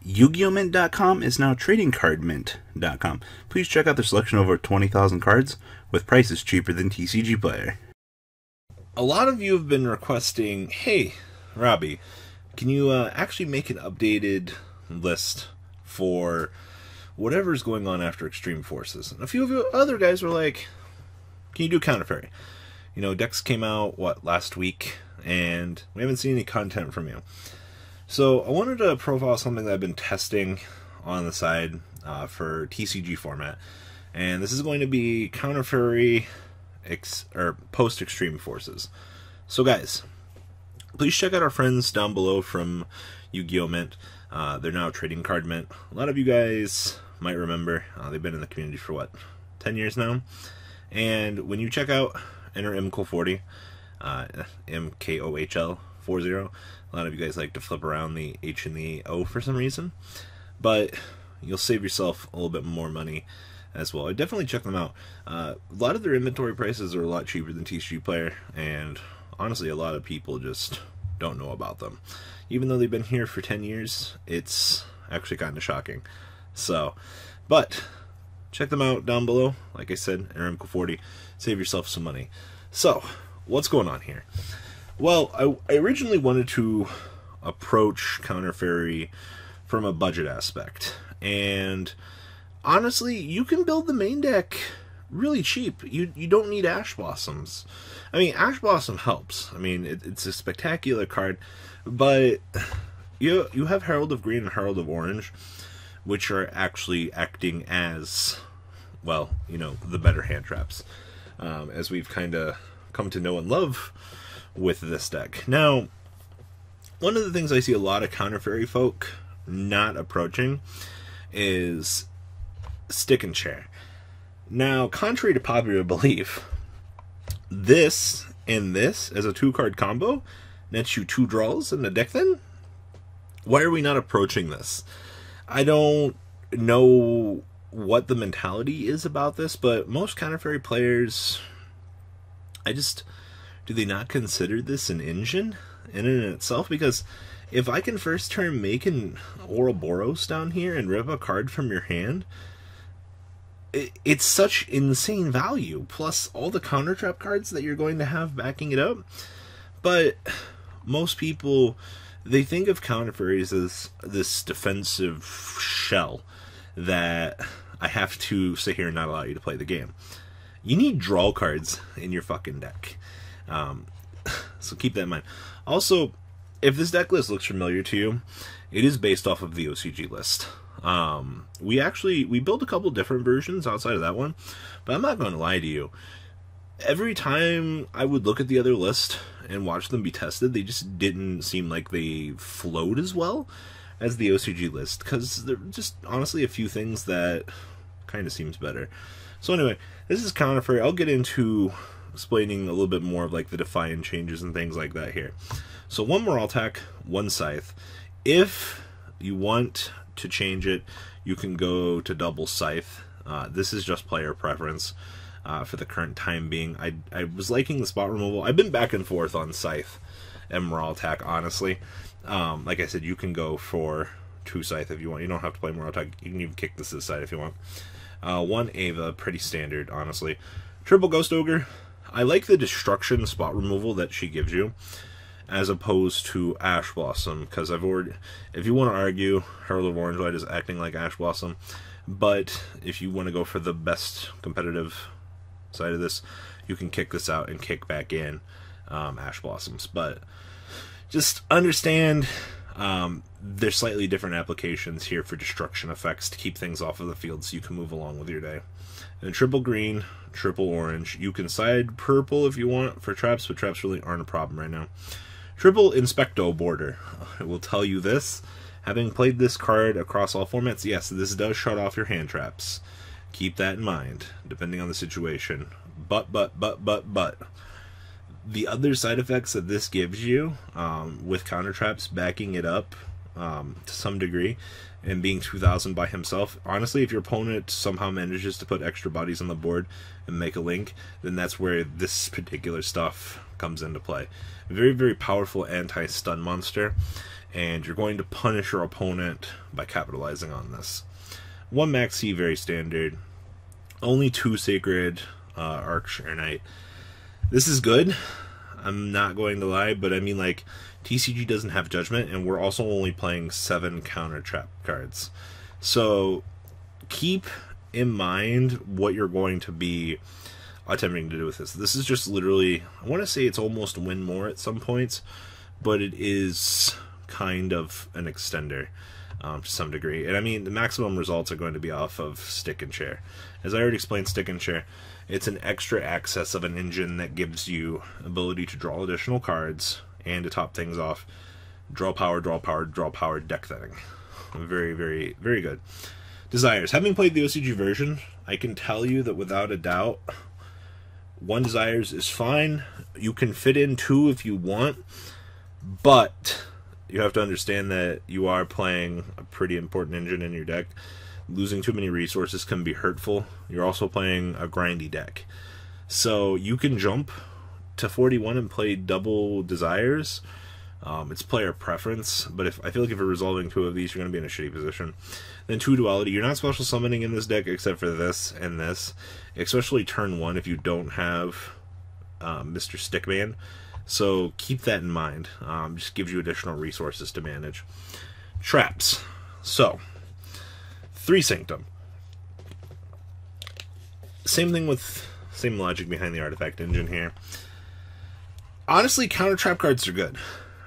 Yu-Gi-Oh! Mint.com is now TradingCardMint.com. Please check out their selection of over 20,000 cards with prices cheaper than TCG Player. A lot of you have been requesting, hey, Robbie, can you actually make an updated list for whatever's going on after Extreme Forces? And a few of you other guys were like, can you do Counter Fairy? You know, decks came out, last week, and we haven't seen any content from you. So I wanted to profile something that I've been testing on the side for TCG format. And this is going to be Counter Fairy post Extreme Forces. So guys, please check out our friends down below from Yu-Gi-Oh! Mint. They're now Trading Card Mint. A lot of you guys might remember, they've been in the community for 10 years now. And when you check out, enter MKOHL40, MKOHL 40. A lot of you guys like to flip around the H and the O for some reason, but you'll save yourself a little bit more money as well. I definitely check them out. A lot of their inventory prices are a lot cheaper than TCG Player, and honestly a lot of people just don't know about them. Even though they've been here for 10 years, it's actually kind of shocking. So, but check them out down below. Like I said, enter MKOHL40, save yourself some money. So, what's going on here? Well, I originally wanted to approach Counter Fairy from a budget aspect, and honestly, you can build the main deck really cheap. You don't need Ash Blossoms. I mean, Ash Blossom helps. I mean, it's a spectacular card, but you have Herald of Green and Herald of Orange, which are actually acting as, well, you know, the better hand traps, as we've kind of come to know and love with this deck. Now, one of the things I see a lot of Counter Fairy folk not approaching is Stick and Chair. Now, contrary to popular belief, this and this as a 2-card combo nets you 2 draws in the deck then? Why are we not approaching this? I don't know what the mentality is about this, but most Counter Fairy players, do they not consider this an engine in and itself? Because if I can first turn make an Ouroboros down here and rip a card from your hand, it's such insane value. Plus all the counter trap cards that you're going to have backing it up. But most people, they think of Counter Fairies as this defensive shell that I have to sit here and not allow you to play the game. You need draw cards in your fucking deck. So keep that in mind. Also, if this deck list looks familiar to you, it is based off of the OCG list. We built a couple different versions outside of that one, but I'm not going to lie to you. Every time I would look at the other list and watch them be tested, they just didn't seem like they flowed as well as the OCG list, because there are just honestly a few things that kind of seems better. So anyway, this is Counter Fairy. I'll get into explaining a little bit more of like the Defiant changes and things like that here. So 1 Morale Tech, 1 Scythe. If you want to change it, you can go to double Scythe. This is just player preference for the current time being. I was liking the spot removal. I've been back and forth on Scythe and Morale Attack, honestly. Like I said, you can go for 2 Scythe if you want. You don't have to play Morale Attack. You can even kick this to the side if you want. 1 Ava, pretty standard, honestly. Triple Ghost Ogre. I like the destruction spot removal that she gives you, as opposed to Ash Blossom, because if you want to argue, Herald of Orange Light is acting like Ash Blossom, but if you want to go for the best competitive side of this, you can kick this out and kick back in Ash Blossoms. But just understand there's slightly different applications here for destruction effects to keep things off of the field so you can move along with your day. And triple green, triple orange. You can side purple if you want for traps, but traps really aren't a problem right now. Triple Inspecto Border. I will tell you this, having played this card across all formats, yes, this does shut off your hand traps. Keep that in mind, depending on the situation. But, the other side effects that this gives you, with counter traps backing it up to some degree, and being 2,000 by himself, honestly, if your opponent somehow manages to put extra bodies on the board and make a link, then that's where this particular stuff comes into play. Very, very powerful anti-stun monster, and you're going to punish your opponent by capitalizing on this. 1 Maxi, very standard. Only 2 Sacred Archer Knight. This is good, I'm not going to lie, but I mean, like, TCG doesn't have Judgment, and we're also only playing 7 counter trap cards. So keep in mind what you're going to be attempting to do with this. This is just literally, I want to say it's almost win more at some points, but it is kind of an extender to some degree. And I mean, the maximum results are going to be off of Stick and Chair. As I already explained, Stick and Chair, it's an extra access of an engine that gives you ability to draw additional cards, and to top things off, draw power, draw power, draw power, deck thinning. Very, very, very good. Desires. Having played the OCG version, I can tell you that without a doubt, 1 Desires is fine. You can fit in 2 if you want, but you have to understand that you are playing a pretty important engine in your deck. Losing too many resources can be hurtful. You're also playing a grindy deck. So you can jump to 41 and play double Desires. It's player preference, but I feel like if you're resolving 2 of these, you're going to be in a shitty position. Then 2 Duality. You're not special summoning in this deck except for this and this, especially turn 1 if you don't have Mr. Stickman. So keep that in mind. Just gives you additional resources to manage. Traps. So 3 Sanctum. Same thing with, same logic behind the artifact engine here. Honestly, counter trap cards are good,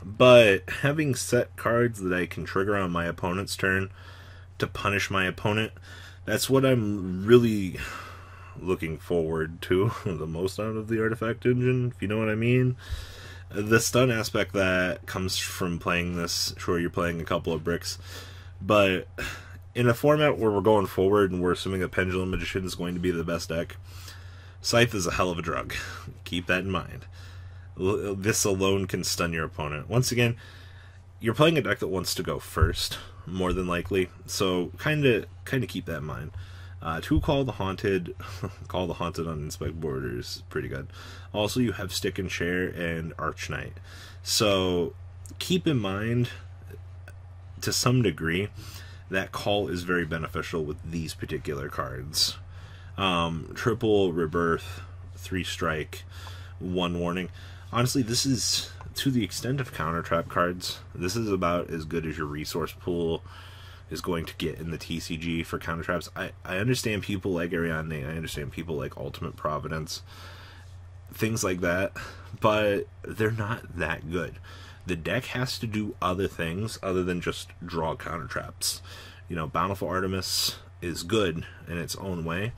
but having set cards that I can trigger on my opponent's turn to punish my opponent, that's what I'm really looking forward to the most out of the artifact engine, if you know what I mean. The stun aspect that comes from playing this, sure, you're playing a couple of bricks, but in a format where we're going forward and we're assuming that Pendulum Magician is going to be the best deck, Scythe is a hell of a drug. Keep that in mind. This alone can stun your opponent. Once again, you're playing a deck that wants to go first, more than likely, so kind of keep that in mind. 2 Call the Haunted. Call the Haunted on Inspect Border is pretty good. Also, you have Stick and Chair and Arch Knight. So keep in mind, to some degree, that call is very beneficial with these particular cards. Triple Rebirth, 3 Strike, 1 Warning. Honestly, this is, to the extent of counter trap cards, this is about as good as your resource pool is going to get in the TCG for counter traps. I understand people like Ariadne, I understand people like Ultimate Providence, things like that, but they're not that good. The deck has to do other things other than just draw counter traps. You know, Bountiful Artemis is good in its own way,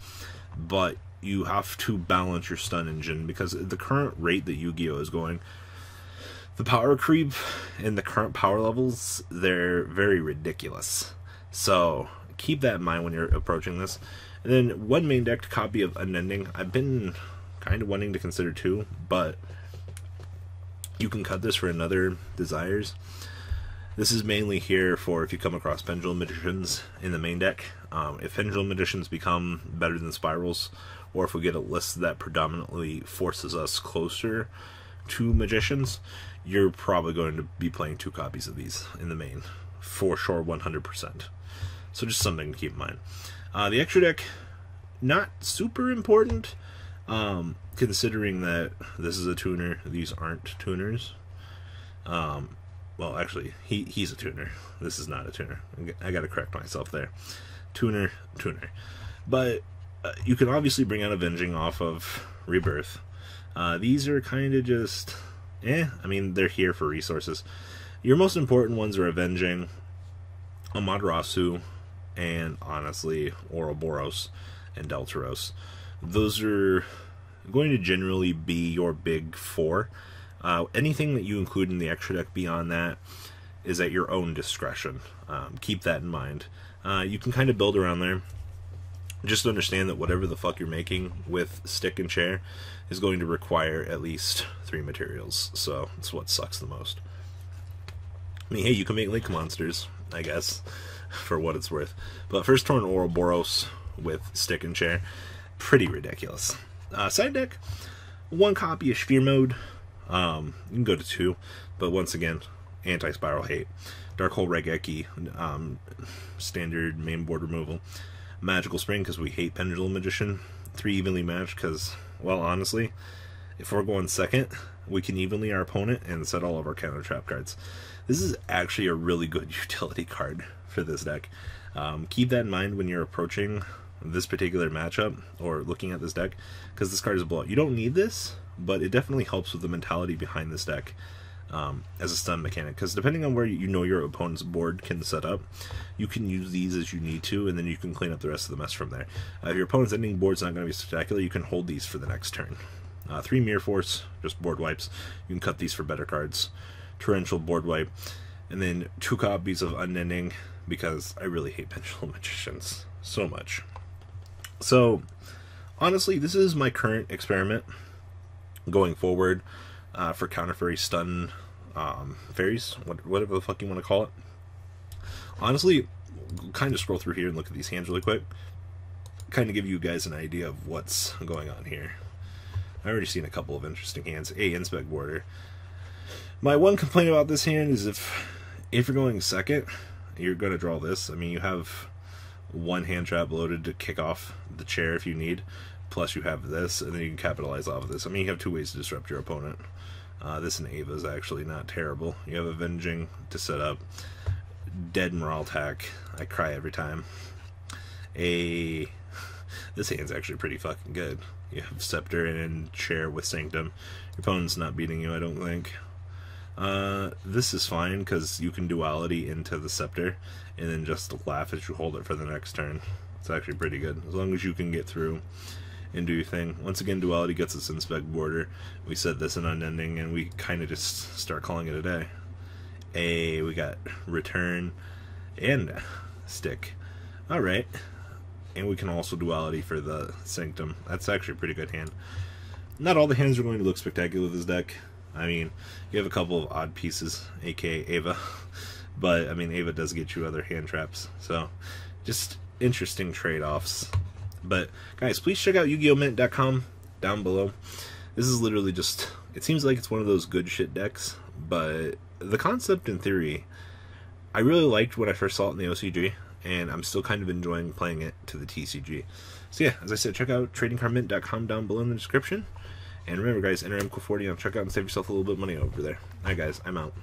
but you have to balance your stun engine, because at the current rate that Yu-Gi-Oh! Is going, the power creep and the current power levels, they're very ridiculous. So keep that in mind when you're approaching this. And then 1 main decked copy of Unending. I've been kind of wanting to consider 2, but you can cut this for another Desires. This is mainly here for if you come across Pendulum Magicians in the main deck. If Pendulum Magicians become better than Spirals, or if we get a list that predominantly forces us closer to Magicians, you're probably going to be playing 2 copies of these in the main, for sure, 100%. So just something to keep in mind. The extra deck, not super important, considering that this is a tuner, these aren't tuners. Well, actually, he's a tuner. This is not a tuner. I gotta correct myself there. Tuner. But you can obviously bring out Avenging off of Rebirth. These are kind of just, I mean, they're here for resources. Your most important ones are Avenging, Amaterasu, and honestly, Ouroboros and Deltaros. Those are going to generally be your big 4. Anything that you include in the extra deck beyond that is at your own discretion. Keep that in mind. You can kind of build around there. Just understand that whatever the fuck you're making with Stick and Chair is going to require at least 3 materials. So it's what sucks the most. I mean, hey, you can make Link monsters, I guess, for what it's worth. But first turn Ouroboros with Stick and Chair, pretty ridiculous. Side deck, 1 copy of Sphere Mode. You can go to 2, but once again, Anti-Spiral Hate, Dark Hole Regeki, standard main board removal, Magical Spring because we hate Pendulum Magician, 3 Evenly Matched because, well, honestly, if we're going second, we can evenly our opponent and set all of our counter trap cards. This is actually a really good utility card for this deck. Keep that in mind when you're approaching this particular matchup or looking at this deck, because this card is a blowout. You don't need this, but it definitely helps with the mentality behind this deck as a stun mechanic, because depending on where you know your opponent's board can set up, you can use these as you need to, and then you can clean up the rest of the mess from there. If your opponent's ending board's not going to be spectacular, you can hold these for the next turn. 3 Mirror Force, just board wipes. You can cut these for better cards. Torrential board wipe, and then 2 copies of Unending, because I really hate Pendulum Magicians so much. So, honestly, this is my current experiment going forward for Counter Fairy Stun Fairies, whatever the fuck you want to call it. Honestly, kind of scroll through here and look at these hands really quick. Kind of give you guys an idea of what's going on here. I've already seen a couple of interesting hands. Inspect Border. My one complaint about this hand is if you're going second, you're going to draw this. I mean, you have 1 hand trap loaded to kick off the chair if you need, plus you have this, and then you can capitalize off of this. I mean, you have 2 ways to disrupt your opponent. This and Ava is actually not terrible. You have Avenging to set up. Dead Moraltac. I cry every time. This hand's actually pretty fucking good. You have Scepter and Chair with Sanctum. Your opponent's not beating you, I don't think. This is fine because you can duality into the Scepter and then just laugh as you hold it for the next turn. It's actually pretty good as long as you can get through and do your thing. Once again, duality gets us Inspect Border. We set this in Unending and we kind of just start calling it a day. We got Return and Stick. Alright. And we can also duality for the Sanctum. That's actually a pretty good hand. Not all the hands are going to look spectacular with this deck. I mean, you have a couple of odd pieces, aka Ava. But, I mean, Ava does get you other hand traps. So, just interesting trade-offs. But, guys, please check out YugiOhMint.com down below. This is literally just... It seems like it's one of those good shit decks. But, the concept in theory, I really liked when I first saw it in the OCG. And I'm still kind of enjoying playing it to the TCG. So yeah, as I said, check out TradingCardMint.com down below in the description. And remember guys, enter MQ40 on checkout and save yourself a little bit of money over there. Alright guys, I'm out.